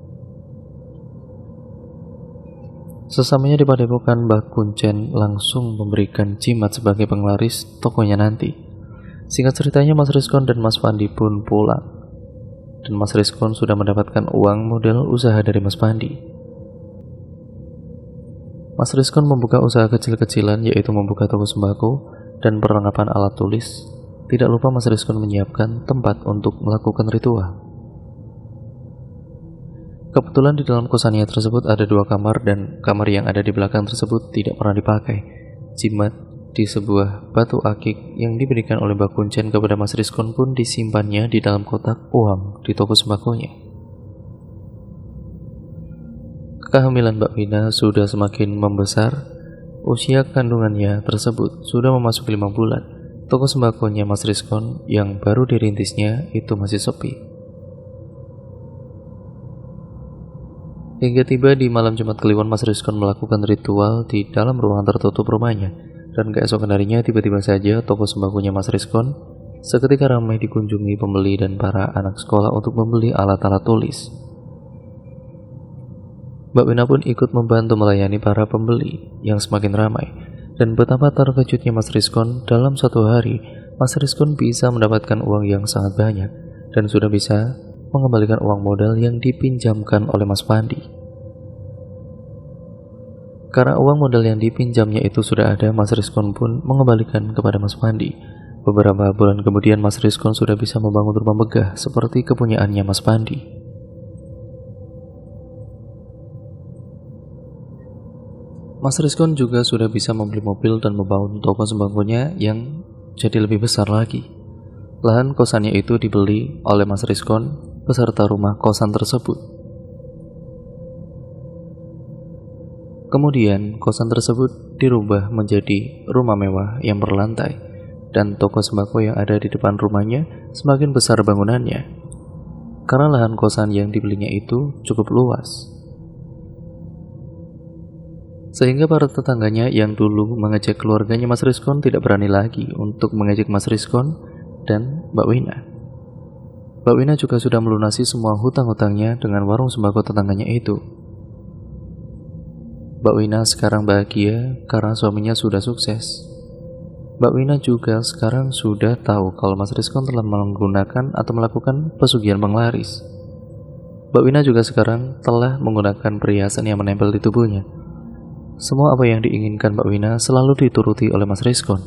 Sesamanya di padepokan, Mbah Kunjan langsung memberikan jimat sebagai penglaris tokonya nanti. Singkat ceritanya, Mas Rizkon dan Mas Pandi pun pulang. Dan Mas Rizkon sudah mendapatkan uang modal usaha dari Mas Pandi. Mas Rizkon membuka usaha kecil-kecilan, yaitu membuka toko sembako dan perlengkapan alat tulis. Tidak lupa Mas Rizkon menyiapkan tempat untuk melakukan ritual. Kebetulan di dalam kosannya tersebut ada 2 kamar, dan kamar yang ada di belakang tersebut tidak pernah dipakai. Jimat di sebuah batu akik yang diberikan oleh Mbak Kunjan kepada Mas Rizkon pun disimpannya di dalam kotak uang di toko sembakonya. Kehamilan Mbak Vina sudah semakin membesar. Usia kandungannya tersebut sudah memasuki 5 bulan. Toko sembakonya Mas Rizkon yang baru dirintisnya itu masih sepi. Hingga tiba di malam Jumat Kliwon, Mas Rizkon melakukan ritual di dalam ruangan tertutup rumahnya. Dan keesokan harinya tiba-tiba saja toko sembakonya Mas Rizkon seketika ramai dikunjungi pembeli dan para anak sekolah untuk membeli alat-alat tulis. Mbak Wina pun ikut membantu melayani para pembeli yang semakin ramai. Dan betapa terkejutnya Mas Rizkon, dalam 1 hari Mas Rizkon bisa mendapatkan uang yang sangat banyak dan sudah bisa mengembalikan uang modal yang dipinjamkan oleh Mas Pandi. Karena uang modal yang dipinjamnya itu sudah ada, Mas Rizkon pun mengembalikan kepada Mas Pandi. Beberapa bulan kemudian Mas Rizkon sudah bisa membangun rumah megah seperti kepunyaannya Mas Pandi. Mas Rizkon juga sudah bisa membeli mobil dan membangun toko sembakonya yang jadi lebih besar lagi. Lahan kosannya itu dibeli oleh Mas Rizkon beserta rumah kosan tersebut. Kemudian, kosan tersebut dirubah menjadi rumah mewah yang berlantai, dan toko sembako yang ada di depan rumahnya semakin besar bangunannya, karena lahan kosan yang dibelinya itu cukup luas. Sehingga para tetangganya yang dulu mengejek keluarganya Mas Rizkon tidak berani lagi untuk mengejek Mas Rizkon dan Mbak Wina. Mbak Wina juga sudah melunasi semua hutang-hutangnya dengan warung sembako tetangganya itu. Mbak Wina sekarang bahagia karena suaminya sudah sukses. Mbak Wina juga sekarang sudah tahu kalau Mas Rizkon telah menggunakan atau melakukan pesugihan penglaris. Mbak Wina juga sekarang telah menggunakan perhiasan yang menempel di tubuhnya. Semua apa yang diinginkan Mbak Wina selalu dituruti oleh Mas Rizkon.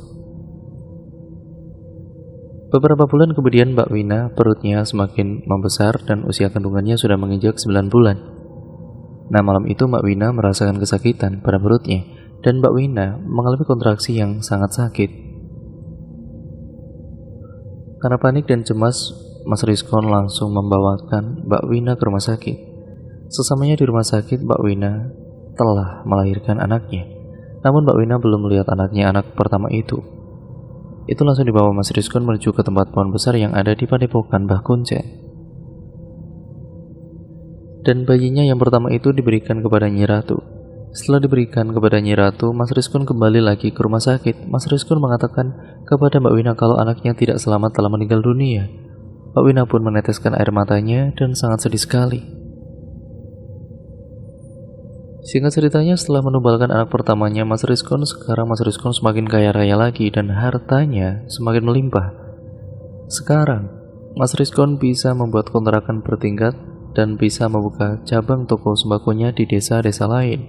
Beberapa bulan kemudian Mbak Wina perutnya semakin membesar dan usia kandungannya sudah menginjak 9 bulan. Nah, malam itu Mbak Wina merasakan kesakitan pada perutnya, dan Mbak Wina mengalami kontraksi yang sangat sakit. Karena panik dan cemas, Mas Rizkon langsung membawakan Mbak Wina ke rumah sakit. Sesamanya di rumah sakit, Mbak Wina telah melahirkan anaknya. Namun Mbak Wina belum melihat anaknya, anak pertama itu. Itu langsung dibawa Mas Rizkon menuju ke tempat pohon besar yang ada di padepokan Mbah Kuncen. Dan bayinya yang pertama itu diberikan kepada Nyi Ratu. Setelah diberikan kepada Nyi Ratu, Mas Rizkon kembali lagi ke rumah sakit. Mas Rizkon mengatakan kepada Mbak Wina kalau anaknya tidak selamat telah meninggal dunia. Mbak Wina pun meneteskan air matanya dan sangat sedih sekali. Singkat ceritanya, setelah menumbalkan anak pertamanya Mas Rizkon, sekarang Mas Rizkon semakin kaya raya lagi dan hartanya semakin melimpah. Sekarang, Mas Rizkon bisa membuat kontrakan bertingkat dan bisa membuka cabang toko sembakonya di desa-desa lain.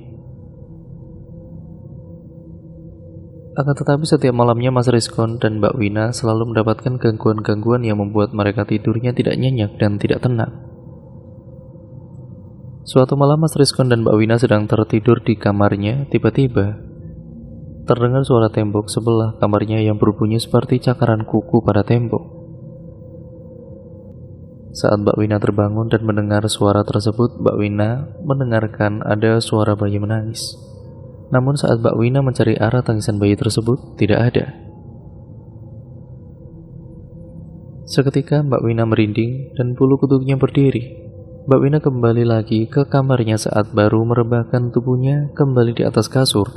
Akan tetapi setiap malamnya Mas Rizkon dan Mbak Wina selalu mendapatkan gangguan-gangguan yang membuat mereka tidurnya tidak nyenyak dan tidak tenang. Suatu malam Mas Rizkon dan Mbak Wina sedang tertidur di kamarnya, tiba-tiba terdengar suara tembok sebelah kamarnya yang berbunyi seperti cakaran kuku pada tembok. Saat Mbak Wina terbangun dan mendengar suara tersebut, Mbak Wina mendengarkan ada suara bayi menangis. Namun saat Mbak Wina mencari arah tangisan bayi tersebut, tidak ada. Seketika Mbak Wina merinding dan bulu kuduknya berdiri. Mbak Wina kembali lagi ke kamarnya saat baru merebahkan tubuhnya kembali di atas kasur.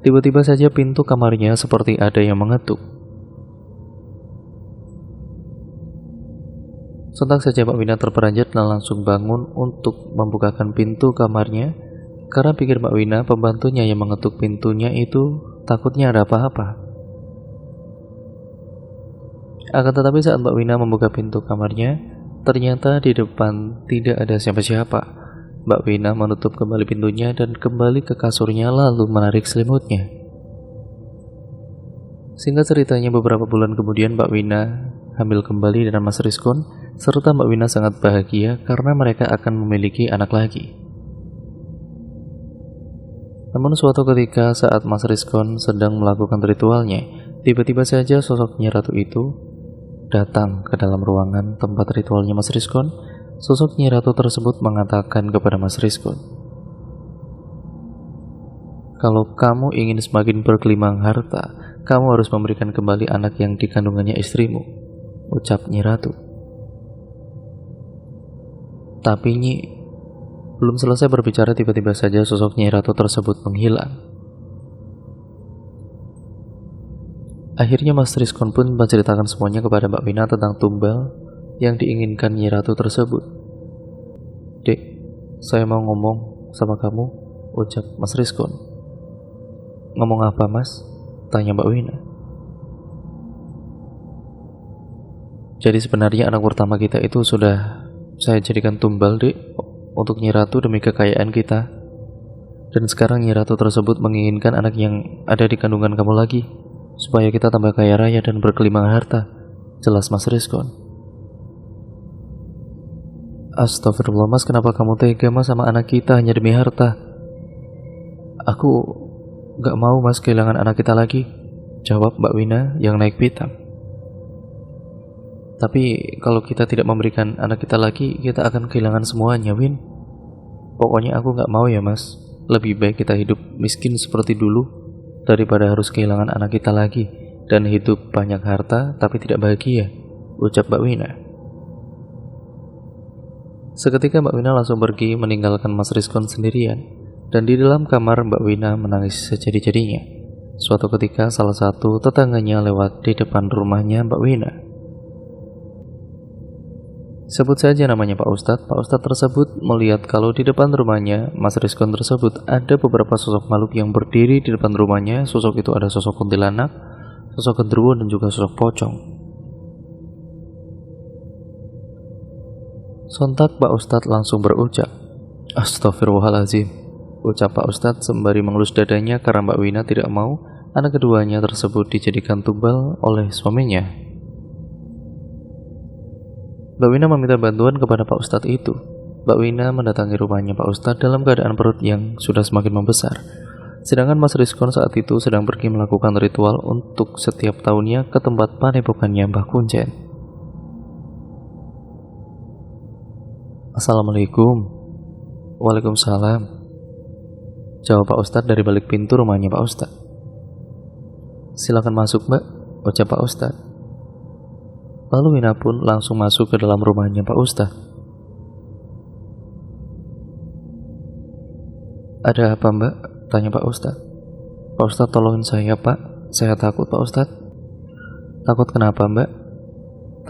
Tiba-tiba saja pintu kamarnya seperti ada yang mengetuk. Sontak saja Mbak Wina terperanjat dan langsung bangun untuk membukakan pintu kamarnya, karena pikir Mbak Wina pembantunya yang mengetuk pintunya itu takutnya ada apa-apa. Akan tetapi saat Mbak Wina membuka pintu kamarnya, ternyata di depan tidak ada siapa-siapa. Mbak Wina menutup kembali pintunya dan kembali ke kasurnya lalu menarik selimutnya. Singkat ceritanya, beberapa bulan kemudian Mbak Wina hamil kembali dengan Mas Rizkon, serta Mbak Wina sangat bahagia karena mereka akan memiliki anak lagi. Namun suatu ketika saat Mas Rizkon sedang melakukan ritualnya, tiba-tiba saja sosok Nyi Ratu itu datang ke dalam ruangan tempat ritualnya Mas Rizkon. Sosok Nyi Ratu tersebut mengatakan kepada Mas Rizkon, "Kalau kamu ingin semakin bergelimang harta, kamu harus memberikan kembali anak yang dikandungannya istrimu," ucap Nyi Ratu. Tapi Nyi belum selesai berbicara, tiba-tiba saja sosok Nyi Ratu tersebut menghilang. Akhirnya Mas Rizkon pun menceritakan semuanya kepada Mbak Wina tentang tumbal yang diinginkan Nyi Ratu tersebut. "Dek, saya mau ngomong sama kamu," ucap Mas Rizkon. "Ngomong apa, Mas?" tanya Mbak Wina. "Jadi sebenarnya anak pertama kita itu sudah saya jadikan tumbal, Dek, untuk Nyi Ratu demi kekayaan kita. Dan sekarang Nyi Ratu tersebut menginginkan anak yang ada di kandungan kamu lagi, supaya kita tambah kaya raya dan bergelimang harta," jelas Mas Rizkon. "Astagfirullah Mas, kenapa kamu tega Mas sama anak kita hanya demi harta?" "Aku gak mau Mas kehilangan anak kita lagi," jawab Mbak Wina yang naik pitam. "Tapi kalau kita tidak memberikan anak kita lagi, kita akan kehilangan semuanya, Win. Pokoknya aku gak mau ya Mas," lebih baik kita hidup miskin seperti dulu daripada harus kehilangan anak kita lagi dan hidup banyak harta tapi tidak bahagia, ucap Mbak Wina. Seketika Mbak Wina langsung pergi meninggalkan Mas Rizkon sendirian, dan di dalam kamar Mbak Wina menangis sejadi-jadinya. Suatu ketika salah satu tetangganya lewat di depan rumahnya Mbak Wina. Sebut saja namanya Pak Ustadz. Pak Ustadz tersebut melihat kalau di depan rumahnya Mas Rizkon tersebut ada beberapa sosok makhluk yang berdiri di depan rumahnya. Sosok itu ada sosok kuntilanak, sosok genderuwo, dan juga sosok pocong. Sontak Pak Ustadz langsung berucap, "Astagfirullahaladzim," ucap Pak Ustadz sembari mengelus dadanya karena Mbak Wina tidak mau anak keduanya tersebut dijadikan tumbal oleh suaminya. Mbak Wina meminta bantuan kepada Pak Ustadz itu. Mbak Wina mendatangi rumahnya Pak Ustadz dalam keadaan perut yang sudah semakin membesar. Sedangkan Mas Rizkon saat itu sedang pergi melakukan ritual untuk setiap tahunnya ke tempat padepokannya Mbah Kuncen. "Assalamualaikum." "Waalaikumsalam," jawab Pak Ustadz dari balik pintu rumahnya Pak Ustadz. "Silakan masuk, Mbak," ucap Pak Ustadz. Lalu Wina pun langsung masuk ke dalam rumahnya Pak Ustadz. "Ada apa, Mbak?" tanya Pak Ustadz. "Pak Ustadz, tolongin saya, Pak. Saya takut, Pak Ustadz." "Takut kenapa, Mbak?"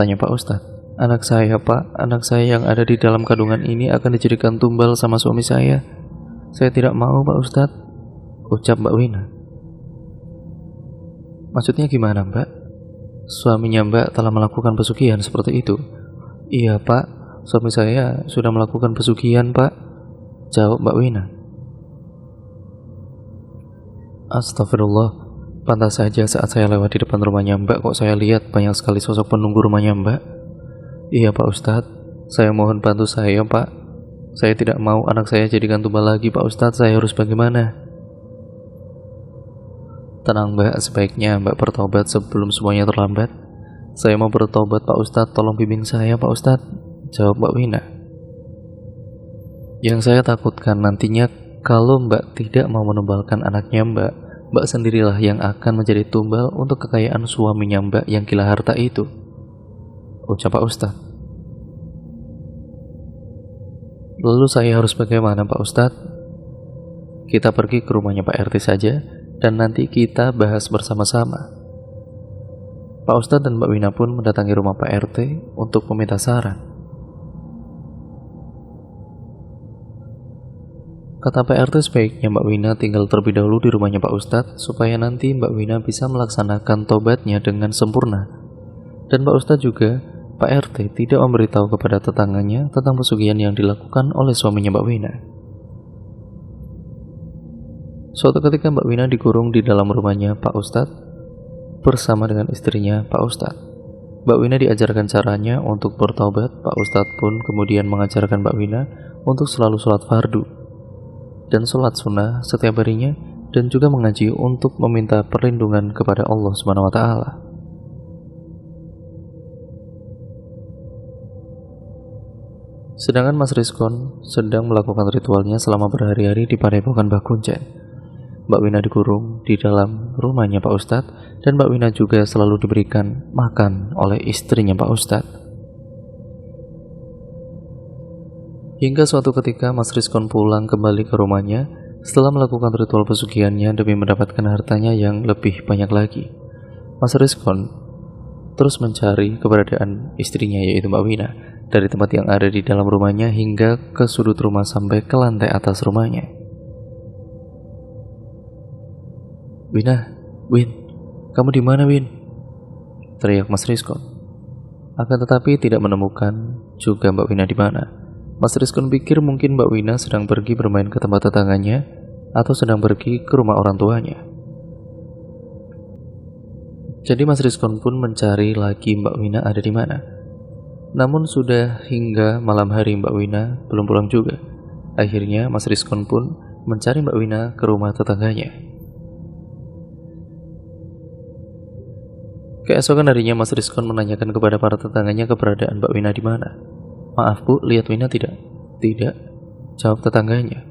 tanya Pak Ustadz. "Anak saya, Pak. Anak saya yang ada di dalam kandungan ini akan dijadikan tumbal sama suami saya. Saya tidak mau, Pak Ustadz," ucap Mbak Wina. "Maksudnya gimana, Mbak?" "Suaminya Mbak telah melakukan pesugihan seperti itu." "Iya, Pak. Suami saya sudah melakukan pesugihan, Pak," jawab Mbak Wina. "Astagfirullah, pantas saja saat saya lewat di depan rumahnya Mbak kok saya lihat banyak sekali sosok penunggu rumahnya Mbak." "Iya, Pak Ustadz. Saya mohon bantu saya, Pak. Saya tidak mau anak saya jadikan tumbal lagi, Pak Ustadz. Saya harus bagaimana?" "Tenang, Mbak. Sebaiknya Mbak bertobat sebelum semuanya terlambat." "Saya mau bertobat, Pak Ustadz. Tolong bimbing saya, Pak Ustadz," jawab Mbak Wina. "Yang saya takutkan nantinya kalau Mbak tidak mau menumbalkan anaknya Mbak, Mbak sendirilah yang akan menjadi tumbal untuk kekayaan suaminya Mbak yang gila harta itu," ucap Pak Ustadz. "Lalu saya harus bagaimana, Pak Ustadz?" "Kita pergi ke rumahnya Pak RT saja, dan nanti kita bahas bersama-sama." Pak Ustadz dan Mbak Wina pun mendatangi rumah Pak RT untuk meminta saran. Kata Pak RT sebaiknya Mbak Wina tinggal terlebih dahulu di rumahnya Pak Ustadz supaya nanti Mbak Wina bisa melaksanakan tobatnya dengan sempurna. Dan Pak Ustadz juga, Pak RT tidak memberitahu kepada tetangganya tentang pesugihan yang dilakukan oleh suaminya Mbak Wina. Suatu ketika Mbak Wina dikurung di dalam rumahnya Pak Ustadz bersama dengan istrinya Pak Ustadz. Mbak Wina diajarkan caranya untuk bertobat. Pak Ustadz pun kemudian mengajarkan Mbak Wina untuk selalu sholat fardu dan sholat sunnah setiap harinya, dan juga mengaji untuk meminta perlindungan kepada Allah Subhanahu wa Ta'ala. Sedangkan Mas Rizkon sedang melakukan ritualnya selama berhari-hari di padepokan Mbah Kuncen. Mbak Wina dikurung di dalam rumahnya Pak Ustadz, dan Mbak Wina juga selalu diberikan makan oleh istrinya Pak Ustadz. Hingga suatu ketika Mas Rizkon pulang kembali ke rumahnya setelah melakukan ritual pesugihannya demi mendapatkan hartanya yang lebih banyak lagi. Mas Rizkon terus mencari keberadaan istrinya, yaitu Mbak Wina, dari tempat yang ada di dalam rumahnya hingga ke sudut rumah sampai ke lantai atas rumahnya. Win, kamu di mana, Win?" teriak Mas Rizkon. Akan tetapi tidak menemukan juga Mbak Wina di mana. Mas Rizkon pikir mungkin Mbak Wina sedang pergi bermain ke tempat tetangganya atau sedang pergi ke rumah orang tuanya. Jadi Mas Rizkon pun mencari lagi Mbak Wina ada di mana. Namun sudah hingga malam hari Mbak Wina belum pulang juga. Akhirnya Mas Rizkon pun mencari Mbak Wina ke rumah tetangganya. Keesokan harinya Mas Rizkon menanyakan kepada para tetangganya keberadaan Mbak Wina di mana. "Maaf Bu, lihat Wina tidak?" "Tidak," jawab tetangganya.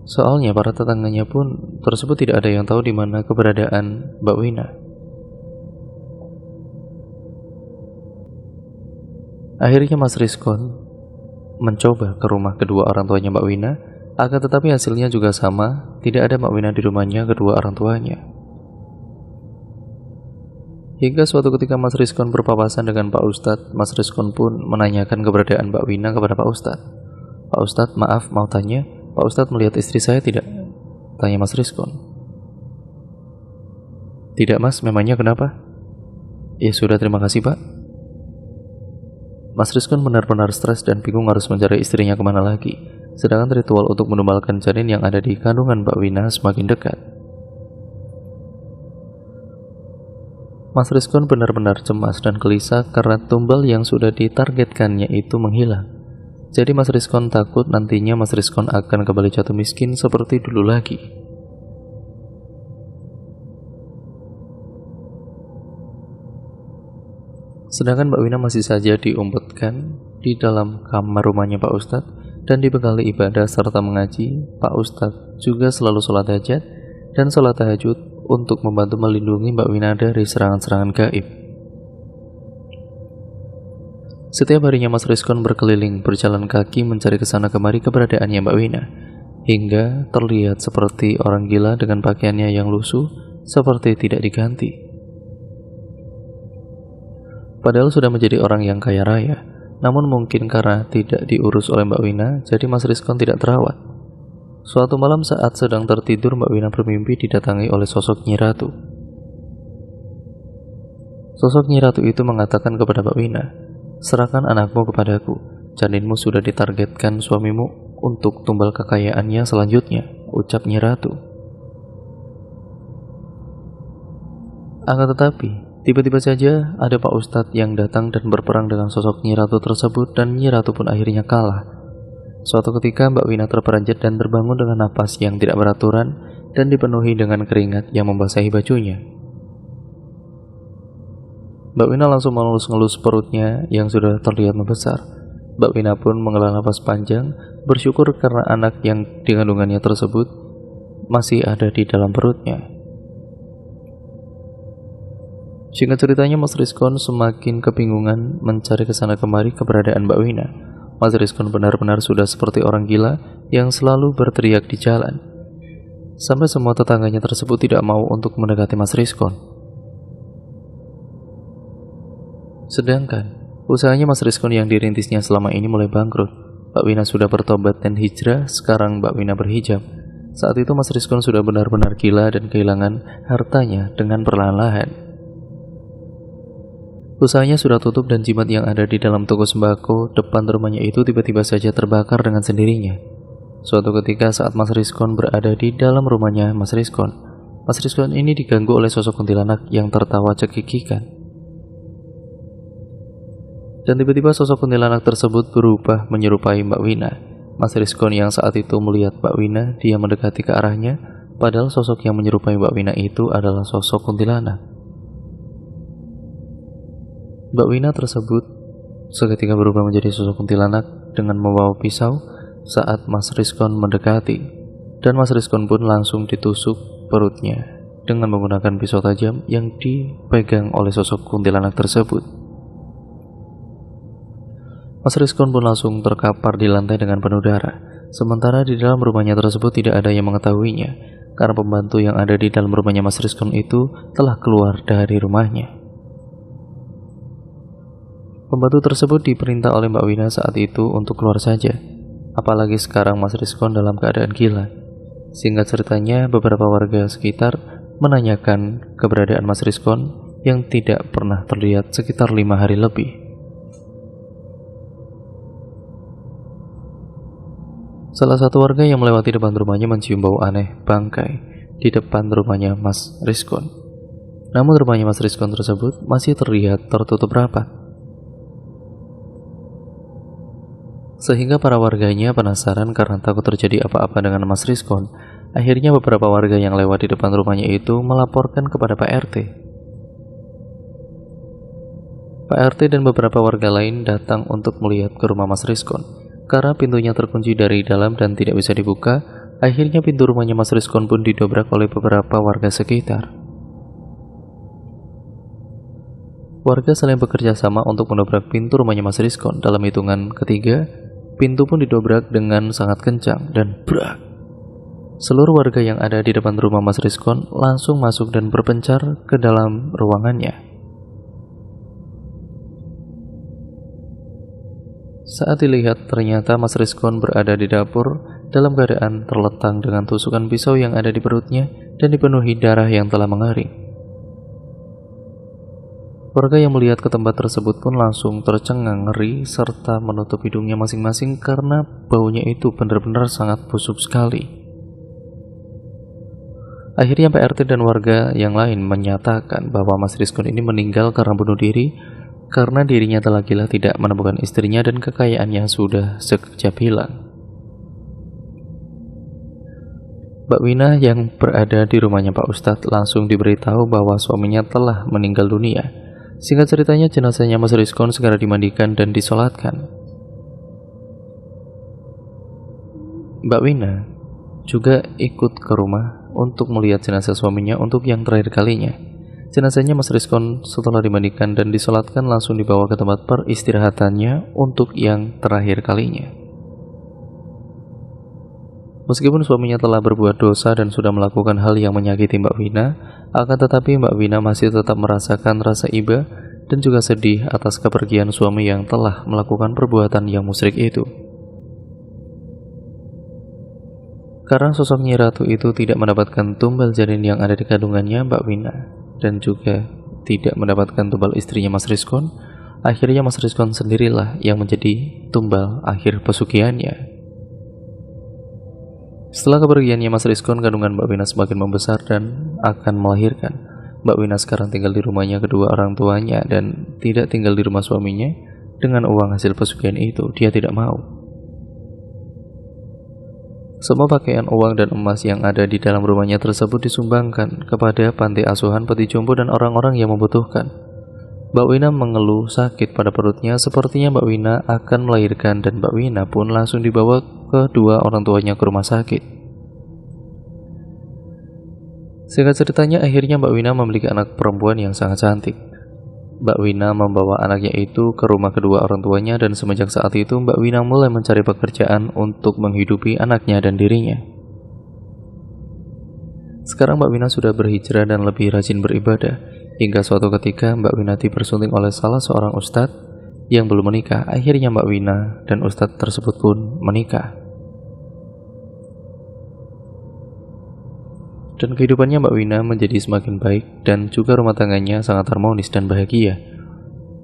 Soalnya para tetangganya pun tersebut tidak ada yang tahu di mana keberadaan Mbak Wina. Akhirnya Mas Rizkon mencoba ke rumah kedua orang tuanya Mbak Wina, akan tetapi hasilnya juga sama, tidak ada Mbak Wina di rumahnya kedua orang tuanya. Hingga suatu ketika Mas Rizkon berpapasan dengan Pak Ustadz, Mas Rizkon pun menanyakan keberadaan Mbak Wina kepada Pak Ustadz. Pak Ustadz, maaf mau tanya, Pak Ustadz melihat istri saya tidak? Tanya Mas Rizkon. Tidak Mas, memangnya kenapa? Ya sudah, terima kasih Pak. Mas Rizkon benar-benar stres dan bingung harus mencari istrinya kemana lagi, sedangkan ritual untuk menumbalkan janin yang ada di kandungan Mbak Wina semakin dekat. Mas Rizkon benar-benar cemas dan gelisah karena tumbal yang sudah ditargetkannya itu menghilang. Jadi Mas Rizkon takut nantinya Mas Rizkon akan kembali jatuh miskin seperti dulu lagi. Sedangkan Mbak Wina masih saja diumpetkan di dalam kamar rumahnya Pak Ustadz dan dibekali ibadah serta mengaji. Pak Ustadz juga selalu sholat hajat dan sholat tahajud untuk membantu melindungi Mbak Wina dari serangan-serangan gaib. Setiap harinya Mas Rizkon berkeliling berjalan kaki mencari kesana kemari keberadaannya Mbak Wina, hingga terlihat seperti orang gila dengan pakaiannya yang lusuh seperti tidak diganti. Padahal sudah menjadi orang yang kaya raya, namun mungkin karena tidak diurus oleh Mbak Wina, jadi Mas Rizkon tidak terawat. Suatu malam saat sedang tertidur, Mbak Wina bermimpi didatangi oleh sosok Nyi Ratu. Sosok Nyi Ratu itu mengatakan kepada Mbak Wina, serahkan anakmu kepadaku, janinmu sudah ditargetkan suamimu untuk tumbal kekayaannya selanjutnya, ucap Nyi Ratu. Akan tetapi, tiba-tiba saja ada Pak Ustadz yang datang dan berperang dengan sosok Nyi Ratu tersebut dan Nyi Ratu pun akhirnya kalah. Suatu ketika Mbak Wina terperanjat dan terbangun dengan napas yang tidak beraturan dan dipenuhi dengan keringat yang membasahi bajunya. Mbak Wina langsung mengelus-ngelus perutnya yang sudah terlihat membesar. Mbak Wina pun menghela napas panjang, bersyukur karena anak yang dikandungannya tersebut masih ada di dalam perutnya. Singkat ceritanya, Mas Rizkon semakin kebingungan mencari kesana kemari keberadaan Mbak Wina. Mas Rizkon benar-benar sudah seperti orang gila yang selalu berteriak di jalan. Sampai semua tetangganya tersebut tidak mau untuk mendekati Mas Rizkon. Sedangkan usahanya Mas Rizkon yang dirintisnya selama ini mulai bangkrut. Mbak Wina sudah bertobat dan hijrah, sekarang Mbak Wina berhijab. Saat itu Mas Rizkon sudah benar-benar gila dan kehilangan hartanya dengan perlahan-lahan. Usahanya sudah tutup dan jimat yang ada di dalam toko sembako depan rumahnya itu tiba-tiba saja terbakar dengan sendirinya. Suatu ketika saat Mas Rizkon berada di dalam rumahnya Mas Rizkon ini diganggu oleh sosok kuntilanak yang tertawa cekikikan. Dan tiba-tiba sosok kuntilanak tersebut berubah menyerupai Mbak Wina. Mas Rizkon yang saat itu melihat Mbak Wina, dia mendekati ke arahnya, padahal sosok yang menyerupai Mbak Wina itu adalah sosok kuntilanak. Mbak Wina tersebut seketika berubah menjadi sosok kuntilanak dengan membawa pisau saat Mas Rizkon mendekati, dan Mas Rizkon pun langsung ditusuk perutnya dengan menggunakan pisau tajam yang dipegang oleh sosok kuntilanak tersebut. Mas Rizkon pun langsung terkapar di lantai dengan penuh darah, sementara di dalam rumahnya tersebut tidak ada yang mengetahuinya, karena pembantu yang ada di dalam rumahnya Mas Rizkon itu telah keluar dari rumahnya. Pembantu tersebut diperintah oleh Mbak Wina saat itu untuk keluar saja. Apalagi sekarang Mas Rizkon dalam keadaan gila. Singkat ceritanya, beberapa warga sekitar menanyakan keberadaan Mas Rizkon yang tidak pernah terlihat sekitar 5 hari lebih. Salah satu warga yang melewati depan rumahnya mencium bau aneh bangkai di depan rumahnya Mas Rizkon. Namun rumahnya Mas Rizkon tersebut masih terlihat tertutup rapat. Sehingga para warganya penasaran karena takut terjadi apa-apa dengan Mas Rizkon. Akhirnya beberapa warga yang lewat di depan rumahnya itu melaporkan kepada Pak RT. Pak RT dan beberapa warga lain datang untuk melihat ke rumah Mas Rizkon. Karena pintunya terkunci dari dalam dan tidak bisa dibuka, Akhirnya pintu rumahnya Mas Rizkon pun didobrak oleh beberapa warga sekitar. Warga saling bekerja sama untuk mendobrak pintu rumahnya Mas Rizkon. Dalam hitungan ketiga, pintu pun didobrak dengan sangat kencang dan brak. Seluruh warga yang ada di depan rumah Mas Rizkon langsung masuk dan berpencar ke dalam ruangannya. Saat dilihat, ternyata Mas Rizkon berada di dapur dalam keadaan terletang dengan tusukan pisau yang ada di perutnya dan dipenuhi darah yang telah mengering. Warga yang melihat ke tempat tersebut pun langsung tercengang ngeri serta menutup hidungnya masing-masing karena baunya itu benar-benar sangat busuk sekali. Akhirnya PRT dan warga yang lain menyatakan bahwa Mas Rizkon ini meninggal karena bunuh diri karena dirinya telah gila tidak menemukan istrinya dan kekayaannya sudah sekejap hilang. Mbak Wina yang berada di rumahnya Pak Ustadz langsung diberitahu bahwa suaminya telah meninggal dunia. Singkat ceritanya, jenazahnya Mas Rizkon segera dimandikan dan disolatkan. Mbak Wina juga ikut ke rumah untuk melihat jenazah suaminya untuk yang terakhir kalinya. Jenazahnya Mas Rizkon setelah dimandikan dan disolatkan langsung dibawa ke tempat peristirahatannya untuk yang terakhir kalinya. Meskipun suaminya telah berbuat dosa dan sudah melakukan hal yang menyakiti Mbak Wina, akan tetapi Mbak Wina masih tetap merasakan rasa iba dan juga sedih atas kepergian suami yang telah melakukan perbuatan yang musyrik itu. Karena sosok Nyi Ratu itu tidak mendapatkan tumbal janin yang ada di kandungannya Mbak Wina dan juga tidak mendapatkan tumbal istrinya Mas Rizkon, akhirnya Mas Rizkon sendirilah yang menjadi tumbal akhir pesugihannya. Setelah kepergiannya Mas Rizkon, kandungan Mbak Wina semakin membesar dan akan melahirkan. Mbak Wina sekarang tinggal di rumahnya kedua orang tuanya dan tidak tinggal di rumah suaminya dengan uang hasil pesugihan itu. Dia tidak mau. Semua pakaian, uang, dan emas yang ada di dalam rumahnya tersebut disumbangkan kepada panti asuhan, peti jompo, dan orang-orang yang membutuhkan. Mbak Wina mengeluh sakit pada perutnya, sepertinya Mbak Wina akan melahirkan dan Mbak Wina pun langsung dibawa kedua orang tuanya ke rumah sakit. Singkat ceritanya, akhirnya Mbak Wina memiliki anak perempuan yang sangat cantik. Mbak Wina membawa anaknya itu ke rumah kedua orang tuanya dan semenjak saat itu Mbak Wina mulai mencari pekerjaan untuk menghidupi anaknya dan dirinya. Sekarang Mbak Wina sudah berhijrah dan lebih rajin beribadah. Hingga suatu ketika Mbak Wina dipersunting oleh salah seorang ustadz yang belum menikah. Akhirnya Mbak Wina dan ustadz tersebut pun menikah. Dan kehidupannya Mbak Wina menjadi semakin baik dan juga rumah tangganya sangat harmonis dan bahagia.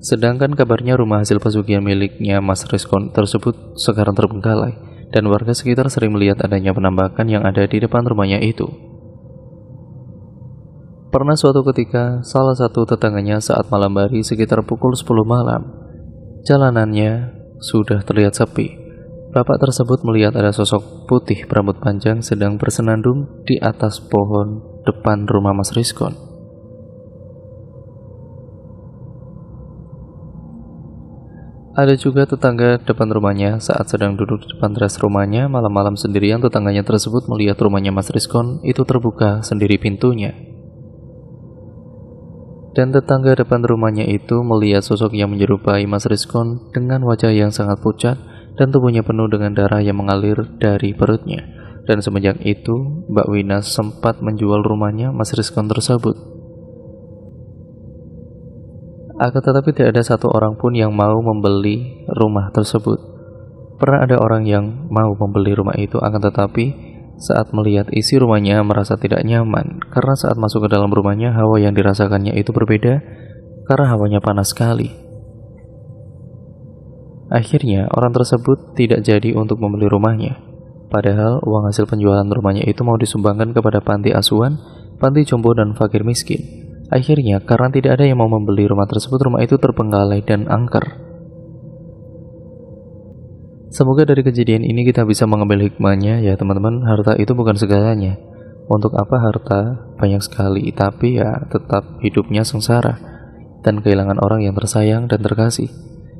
Sedangkan kabarnya rumah hasil pesugihan miliknya Mas Rizkon tersebut sekarang terbengkalai dan warga sekitar sering melihat adanya penampakan yang ada di depan rumahnya itu. Pernah suatu ketika, salah satu tetangganya saat malam hari sekitar pukul 10 malam, jalanannya sudah terlihat sepi. Bapak tersebut melihat ada sosok putih berambut panjang sedang bersenandung di atas pohon depan rumah Mas Rizkon. Ada juga tetangga depan rumahnya saat sedang duduk di depan teras rumahnya malam-malam sendirian. Tetangganya tersebut melihat rumahnya Mas Rizkon itu terbuka sendiri pintunya. Dan tetangga depan rumahnya itu melihat sosok yang menyerupai Mas Rizkon dengan wajah yang sangat pucat dan tubuhnya penuh dengan darah yang mengalir dari perutnya. Dan semenjak itu Mbak Wina sempat menjual rumahnya Mas Rizkon tersebut. Akan tetapi tidak ada satu orang pun yang mau membeli rumah tersebut. Pernah ada orang yang mau membeli rumah itu, akan tetapi saat melihat isi rumahnya merasa tidak nyaman karena saat masuk ke dalam rumahnya hawa yang dirasakannya itu berbeda karena hawanya panas sekali. Akhirnya orang tersebut tidak jadi untuk membeli rumahnya. Padahal uang hasil penjualan rumahnya itu mau disumbangkan kepada panti asuhan, panti jompo, dan fakir miskin. Akhirnya karena tidak ada yang mau membeli rumah tersebut, rumah itu terbengkalai dan angker. Semoga dari kejadian ini kita bisa mengambil hikmahnya ya teman-teman. Harta itu bukan segalanya. Untuk apa harta banyak sekali tapi ya tetap hidupnya sengsara dan kehilangan orang yang tersayang dan terkasih.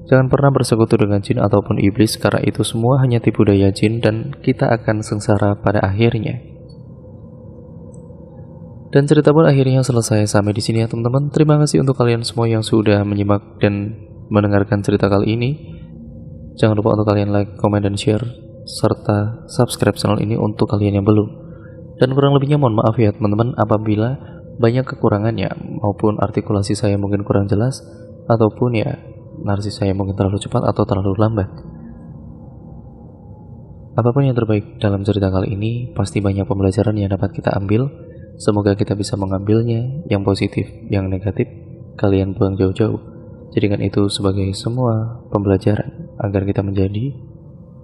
Jangan pernah bersekutu dengan jin ataupun iblis, karena itu semua hanya tipu daya jin dan kita akan sengsara pada akhirnya. Dan cerita pun akhirnya selesai sampai di sini ya teman-teman. Terima kasih untuk kalian semua yang sudah menyimak dan mendengarkan cerita kali ini. Jangan lupa untuk kalian like, komen, dan share, serta subscribe channel ini untuk kalian yang belum. Dan kurang lebihnya mohon maaf ya teman-teman apabila banyak kekurangannya, maupun artikulasi saya mungkin kurang jelas, ataupun ya narasi saya mungkin terlalu cepat atau terlalu lambat. Apapun yang terbaik dalam cerita kali ini, pasti banyak pembelajaran yang dapat kita ambil. Semoga kita bisa mengambilnya, yang positif, yang negatif, kalian buang jauh-jauh. Jadikan itu sebagai semua pembelajaran, agar kita menjadi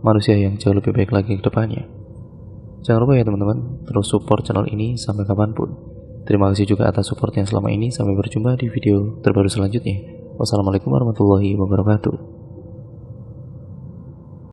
manusia yang jauh lebih baik lagi ke depannya. Jangan lupa ya teman-teman, terus support channel ini sampai kapanpun. Terima kasih juga atas support yang selama ini. Sampai berjumpa di video terbaru selanjutnya. Wassalamualaikum warahmatullahi wabarakatuh.